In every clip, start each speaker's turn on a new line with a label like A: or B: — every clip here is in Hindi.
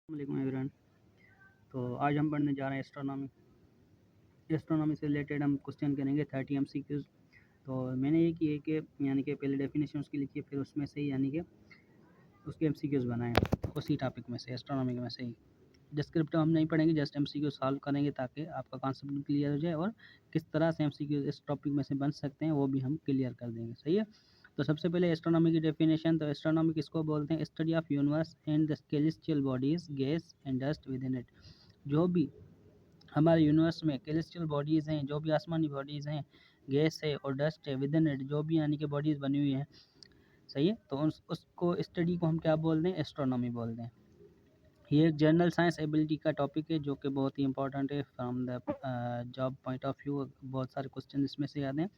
A: अस्सलाम एवरीवन। तो आज हम पढ़ने जा रहे हैं एस्ट्रोनॉमी। एस्ट्रोनॉमी से रिलेटेड हम क्वेश्चन करेंगे 30 एमसीक्यूज। तो मैंने ये किए कि यानी कि पहले डेफिनेशन उसकी लिखी, फिर उसमें से ही यानी कि उसके एमसीक्यूज बनाए उसी टॉपिक में से, एस्ट्रोनॉमी में से ही। डिस्क्रिप्टिव हम नहीं पढ़ेंगे, जस्ट एमसीक्यू सॉल्व करेंगे ताकि आपका कॉन्सेप्ट भी क्लियर हो जाए और किस तरह से एमसीक्यू इस टॉपिक में से बन सकते हैं वो भी हम क्लियर कर देंगे। सही है। तो सबसे पहले एस्ट्रोनॉमी की डेफिनेशन। तो एस्ट्रोनॉमी किसको बोलते हैं? Study of universe and the celestial bodies, gas and dust with in it. जो भी हमारे यूनिवर्स में सेलेस्टियल बॉडीज़ हैं, जो भी आसमानी बॉडीज़ हैं, गैस है और डस्ट है, विद इन इट जो भी यानी कि बॉडीज़ बनी हुई हैं। सही है। तो उसको स्टडी को हम क्या बोलते हैं? एस्ट्रोनॉमी बोलते हैं। ये एक जनरल साइंस एबिलिटी का टॉपिक है जो कि बहुत ही इंपॉर्टेंट है from the job point of view. बहुत सारे क्वेश्चन इसमें से आते हैं।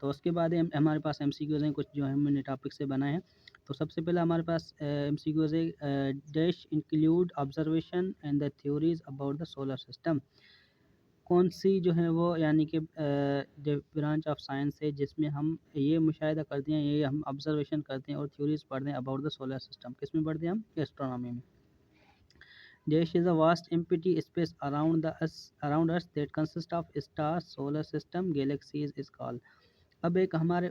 A: तो उसके बाद हमारे पास एमसीक्यूज हैं कुछ जो हमने टॉपिक से बनाए हैं। तो सबसे पहले हमारे पास एमसीक्यूज है, dash include observation and the theories about the solar system. कौन सी जो है वो यानी कि ब्रांच ऑफ साइंस है जिसमें हम ये मुशाहिदा करते हैं, ये हम ऑब्जर्वेशन करते हैं और थ्योरीज पढ़ते हैं अबाउट द सोलर सिस्टम। किस में पढ़ते हैं हम? एस्ट्रोनॉमी में। There is a vast empty space around us that consists of stars, solar system, galaxies is called। अब एक हमारे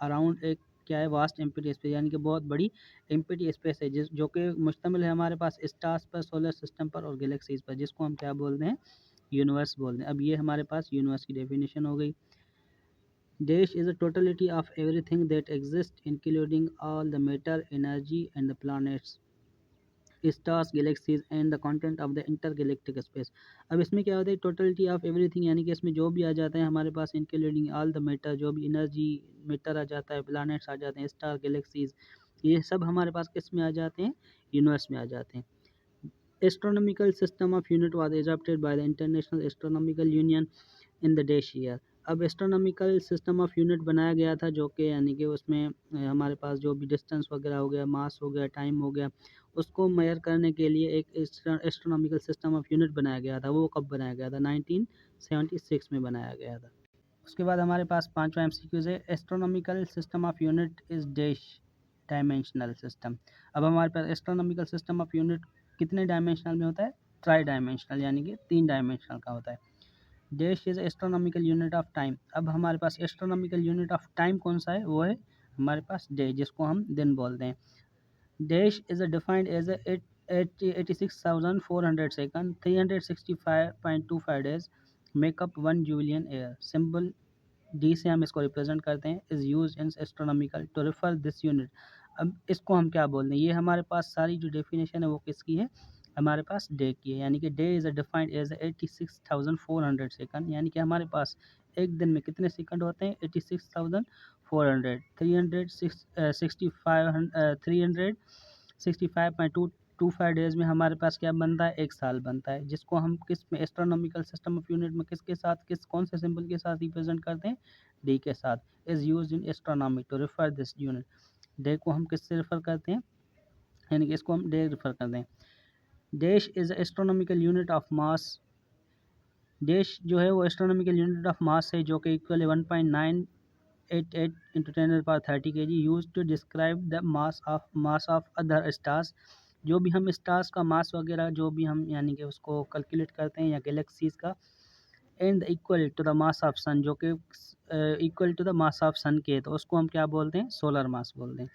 A: अराउंड एक क्या है? वास्ट एम्प्टी स्पेस, यानी कि बहुत बड़ी एम्प्टी स्पेस है जो कि मुश्तमिल है हमारे पास स्टार्स पर, सोलर सिस्टम पर और गैलेक्सीज पर, जिसको हम क्या बोलते हैं? यूनिवर्स बोलते हैं। अब ये हमारे पास यूनिवर्स की डेफिनेशन हो गई। Dash is a totality of everything that exists, including all the matter, energy, and the planets, stars, galaxies and the content of the intergalactic space. अब इसमें क्या होता है? टोटलिटी ऑफ एवरीथिंग, यानी कि इसमें जो भी आ जाता है हमारे पास, इंक्लूडिंग ऑल द मैटर, जो भी एनर्जी मैटर आ जाता है, प्लैनेट्स आ जाते हैं, स्टार, गैलेक्सीज, ये सब हमारे पास किस में आ जाते हैं? यूनिवर्स में आ जाते हैं। Astronomical system of unit was adopted by the international astronomical union in the dash year. अब एस्ट्रोनॉमिकल सिस्टम ऑफ यूनिट बनाया गया था जो कि यानी कि उसमें हमारे पास जो भी डिस्टेंस वगैरह हो गया, मास हो गया, टाइम हो गया, उसको मेजर करने के लिए एक एस्ट्रोनॉमिकल सिस्टम ऑफ यूनिट बनाया गया था। वो कब बनाया गया था? 1976 में बनाया गया था। उसके बाद हमारे पास पांचवा एमसीक्यूज है, astronomical system of unit is dash dimensional system. अब हमारे पास एस्ट्रोनॉमिकल सिस्टम ऑफ यूनिट कितने डायमेंशनल में होता है? ट्राई डायमेंशनल, यानी कि 3 डायमेंशनल का होता है। Dash is astronomical unit of time. अब हमारे पास एस्ट्रोनॉमिकल यूनिट ऑफ टाइम कौन सा है? वो है हमारे पास डे, जिसको हम दिन बोलते हैं। Dash is defined as 86,400 second, 365.25 days make up 1 Julian year. Symbol D से हम इसको रिप्रेजेंट करते हैं। Is use in astronomical to refer this unit. अब इसको हम क्या बोलते हैं? ये हमारे पास सारी जो डेफिनेशन है वो किसकी है? हमारे पास डे की है। यानी कि day is defined as 86,400 second, यानी कि हमारे पास एक दिन में कितने सेकंड होते हैं? 86,400। 365.25 डेज में हमारे पास क्या बनता है? एक साल बनता है, जिसको हम किस में एस्ट्रोनॉमिकल सिस्टम ऑफ यूनिट में किसके साथ, कौन से सिंबल के साथ रिप्रेजेंट करते हैं? डी के साथ। Is use in astronomy to refer this unit. Day को हम किससे रेफर करते हैं? यानी कि इसको हम डे रेफर करते हैं। Dash is astronomical unit of mass. Dash जो है वो एस्ट्रोनॉमिकल यूनिट ऑफ मास है जो कि इक्वल है 1.988 into 10⁻30 kg, use to describe the mass of other stars. जो भी हम स्टार्स का मास वगैरह जो भी हम यानी कि उसको कैलकुलेट करते हैं, या गैलेक्सीज का, and equal to the mass of sun, जो कि equal to the mass of sun के, तो उसको हम क्या बोलते हैं? सोलर मास बोलते हैं।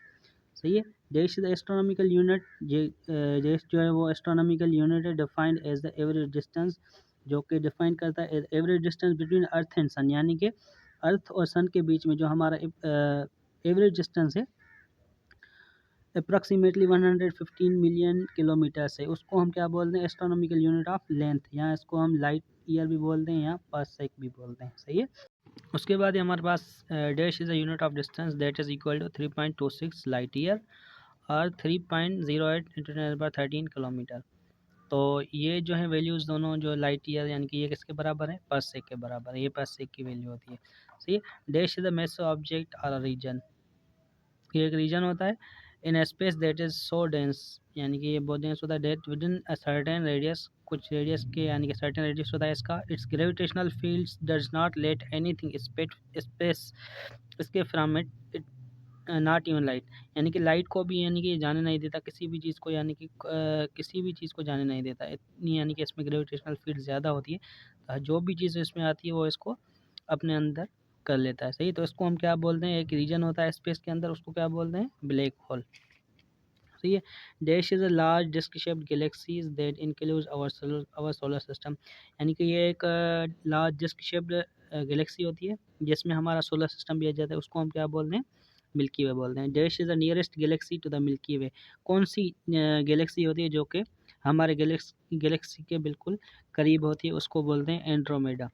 A: सही है। Dash is astronomical unit, dash जो है वो एस्ट्रोनॉमिकल यूनिट है defined as the average distance, जो कि डिफाइन करता है average distance between earth and sun, यानी कि अर्थ और सन के बीच में जो हमारा एवरेज डिस्टेंस है अप्रॉक्सीमेटली 115 मिलियन किलोमीटर है, उसको हम क्या बोलते हैं? Astronomical unit of length. यहाँ इसको हम लाइट ईयर भी बोलते हैं, यहाँ पार्सेक भी बोलते हैं। सही है। उसके बाद हमारे पास dash is a unit of distance that is equal to 3.26 light year और 3.08 इंटू 10⁻13 किलोमीटर। तो ये जो है वैल्यूज़ दोनों जो लाइट ईयर, यानी कि ये किसके बराबर है? पार्सेक के बराबर है। ये पार्सेक की वैल्यू होती है। सही है। Dash is the massive object और रीजन। ये एक रीजन होता है in space that is so dense, यानी कि ये बहुत डेंस होता है, that with in a certain radius, कुछ रेडियस के, यानी कि सर्टेन रेडियस होता है इसका। Its gravitational fields does not let anything space escape from it. Not even light, यानी कि लाइट को भी यानी कि जाने नहीं देता, किसी भी चीज़ को यानी कि किसी भी चीज़ को जाने नहीं देता, इतनी यानी कि इसमें ग्रेविटेशनल फील्ड ज़्यादा होती है। जो भी चीज़ इसमें आती है वो इसको अपने अंदर कर लेता है, सही। तो इसको हम क्या बोलते हैं, एक रीजन होता है स्पेस के अंदर, उसको क्या बोलते हैं, ब्लैक होल, सही है। Dash is a large disc shaped galaxies that includes our solar system, यानी कि ये एक लार्ज डिस्क शेप्ड गैलेक्सी होती है जिसमें हमारा सोलर सिस्टम भी आ जाता है, उसको हम क्या बोलते हैं, मिल्की वे बोलते हैं। Dash is the nearest galaxy to the Milky Way, कौन सी गैलेक्सी होती है जो कि हमारे गैलेक्सी के बिल्कुल करीब होती है, उसको बोलते हैं Andromeda.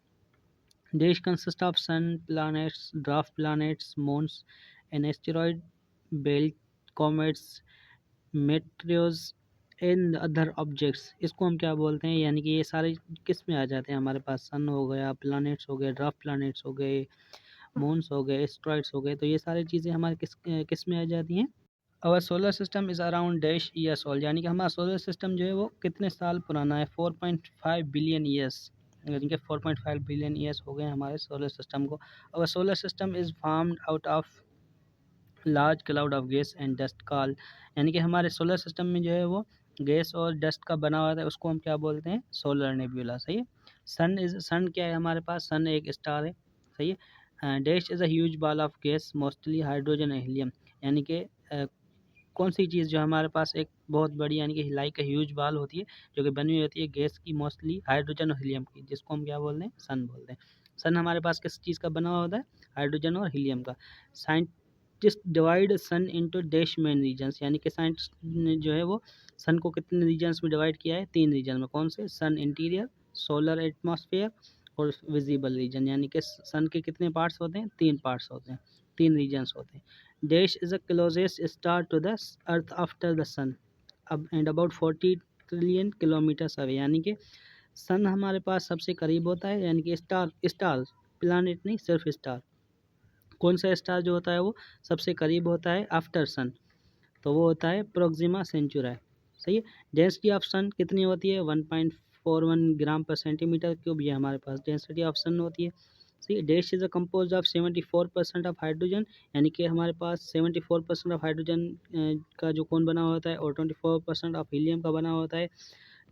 A: Dash consist of sun, planets, dwarf planets, moons, an asteroid belt, comets, meteoroids and other objects, इसको हम क्या बोलते हैं, यानी कि ये सारे किस में आ जाते हैं हमारे पास, सन हो गया, प्लैनेट्स हो गए, ड्वार्फ प्लैनेट्स हो गए, मून्स हो गए, एस्ट्रॉइड्स हो गए, तो ये सारी चीज़ें हमारे किस में आ जाती हैं। Our solar system is around dash years old, यानी कि हमारा सोलर सिस्टम जो है वो कितने साल पुराना है, 4.5 बिलियन ईयर्स, यानी कि 4.5 बिलियन ईयर्स हो गए हमारे सोलर सिस्टम को। Our solar system is formed out of large cloud of gas and dust call, यानी कि हमारे सोलर सिस्टम में जो है वो गैस और डस्ट का बना हुआ है, उसको हम क्या बोलते हैं, सोलर नेब्यूला, सही है। सन क्या है हमारे पास, सन एक स्टार है, सही है। Dash is a huge ball of gas mostly hydrogen and helium, यानी कि कौन सी चीज़ जो हमारे पास एक बहुत बड़ी यानी कि लाइक ह्यूज बॉल होती है जो कि बनी हुई होती है गैस की, मोस्टली हाइड्रोजन और हीलियम की, जिसको हम क्या बोलते हैं, सन बोलते हैं। सन हमारे पास किस चीज़ का बना हुआ होता है, हाइड्रोजन और हीलियम का। साइंटिस्ट डिवाइड सन इनटू डैश मेन रीजन्स, यानी कि साइंटिस्ट ने जो है वो सन को कितने रीजन्स में डिवाइड किया है, 3 रीजन में, कौन से, सन इंटीरियर, सोलर एटमॉस्फेयर और विजिबल रीजन, यानी कि सन के कितने पार्ट्स होते हैं, 3 पार्ट्स होते हैं, 3 रीजन्स होते हैं। Dash is the closest star to the earth after the sun, अब and about 40 trillion kilometres away, यानी कि सन हमारे पास सबसे करीब होता है, यानी कि स्टार प्लानिट नहीं, सिर्फ स्टार, कौन सा स्टार जो होता है वो सबसे करीब होता है आफ्टर सन, तो वो होता है प्रोक्सिमा सेंचुराई, सही है। डेंसिटी ऑफ सन कितनी होती है, 1.41 ग्राम पर सेंटीमीटर क्यूब, ये हमारे पास डेंसिटी ऑफ सन होती है, सही। Dash is a compose of 74% of hydrogen, यानी कि हमारे पास 74% ऑफ हाइड्रोजन का जो कौन बना होता है, और 24% ऑफ हीलियम का बना होता है,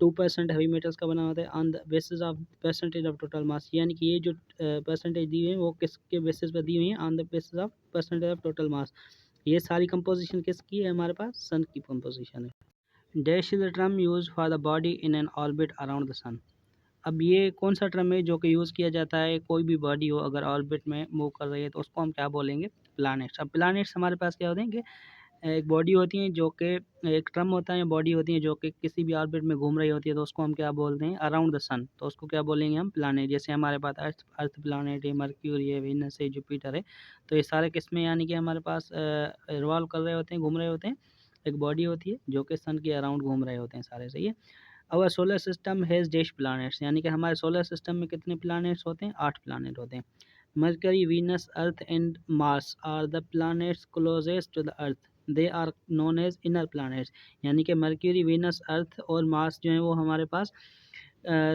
A: 2% हैवी मेटल्स का बना होता है, on the basis of percentage of total mass, यानी कि ये जो परसेंटेज दी हुई है वो किसके बेसिस पर दी हुई है, on the basis of percentage of total mass, ये सारी कंपोजिशन किसकी है, हमारे पास सन की कंपोजिशन है। Dash is the term use for the body in an orbit around the sun, अब ये कौन सा टर्म है जो कि यूज़ किया जाता है, कोई भी बॉडी हो अगर ऑर्बिट में मूव कर रही है तो उसको हम क्या बोलेंगे, प्लैनेट्स। अब प्लैनेट्स हमारे पास क्या होते हैं कि एक बॉडी होती है जो कि एक ट्रम होता है, बॉडी होती है जो कि किसी भी ऑर्बिट में घूम रही होती है, तो उसको हम क्या बोलते हैं, अराउंड द सन, तो उसको क्या बोलेंगे हम, प्लानेट। जैसे हमारे पास अर्थ प्लानेट है, मर्क्यूरी है, वीनस है, जुपिटर है, तो ये सारे किस्में यानी कि हमारे पास रिवॉल्व कर रहे होते हैं, घूम रहे होते हैं, एक बॉडी होती है जो कि सन के अराउंड घूम रहे होते हैं सारे, सही है। Our solar system has dash planets, यानी कि हमारे सोलर सिस्टम में कितने प्लैनेट्स होते हैं, 8 प्लैनेट होते हैं। Mercury, Venus, Earth and Mars are the planets closest to the Earth, they are known as inner planets, यानी कि मरकरी, वीनस, अर्थ और मार्स जो है वो हमारे पास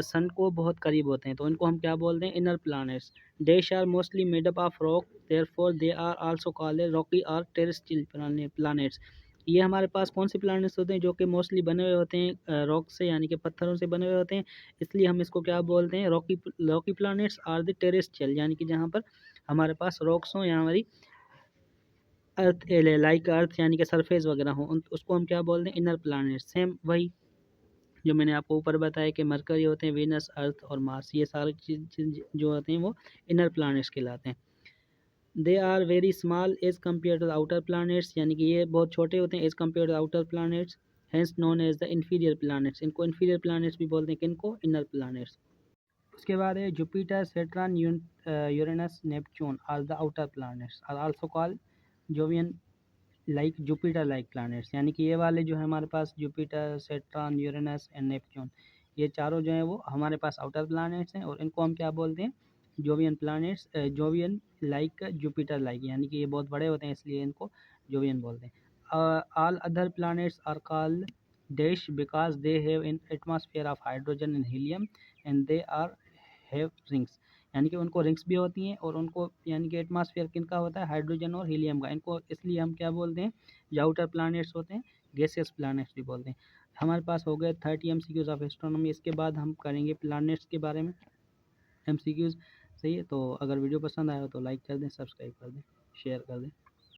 A: सन को बहुत करीब होते हैं, तो इनको हम क्या बोलते हैं, inner planets. Dash are mostly made up of rock, therefore they are also called rocky और टेरेस्ट्रियल प्लैनेट्स, ये हमारे पास कौन से प्लैनेट्स होते हैं जो कि मोस्टली बने हुए होते हैं रॉक से, यानी कि पत्थरों से बने हुए होते हैं, इसलिए हम इसको क्या बोलते हैं, rocky planets are the terrestrial, यानी कि जहाँ पर हमारे पास रॉक्स हों या हमारी अर्थ लाइक अर्थ यानी कि सरफेस वगैरह हो, उसको हम क्या बोलते हैं, इनर प्लैनेट्स। सेम वही जो मैंने आपको ऊपर बताया कि मरकरी होते हैं, वीनस, अर्थ और मार्स, ये सारी चीज़ जो होते हैं वो इनर प्लैनेट्स कहलाते हैं। They are very small as compare to the outer planets, यानी कि ये बहुत छोटे होते हैं as compare to the outer planets, hence known as the inferior planets, इनको इन्फीरियर प्लैनेट्स भी बोलते हैं, किनको, इनर प्लैनेट्स। उसके बाद है Jupiter, Saturn, Uranus, Neptune are the outer planets, are also called Jovian like Jupiter like planets, यानी कि ये वाले जो है हमारे पास Jupiter, Saturn, Uranus and Neptune, ये चारों जो हैं वो हमारे पास आउटर प्लैनेट्स हैं, और इनको हम क्या बोलते हैं, Jovian planets, Jovian like Jupiter like, यानी कि ये बहुत बड़े होते हैं इसलिए इनको जोवियन बोलते हैं। All other planets are called dash because they have in atmosphere of hydrogen and helium and they are have rings, यानी कि उनको रिंग्स भी होती हैं और उनको यानी कि एटमॉस्फेयर किनका होता है, हाइड्रोजन और हीलियम का। इनको इसलिए हम क्या बोलते हैं, जो आउटर प्लैनेट्स होते हैं गैसियस प्लैनेट्स भी बोलते हैं। हमारे पास हो गए 30 MCQs ऑफ एस्ट्रोनॉमी। इसके बाद हम करेंगे प्लैनेट्स के बारे में MCQs। सही है, तो अगर वीडियो पसंद आया हो तो लाइक कर दें, सब्सक्राइब कर दें, शेयर कर दें।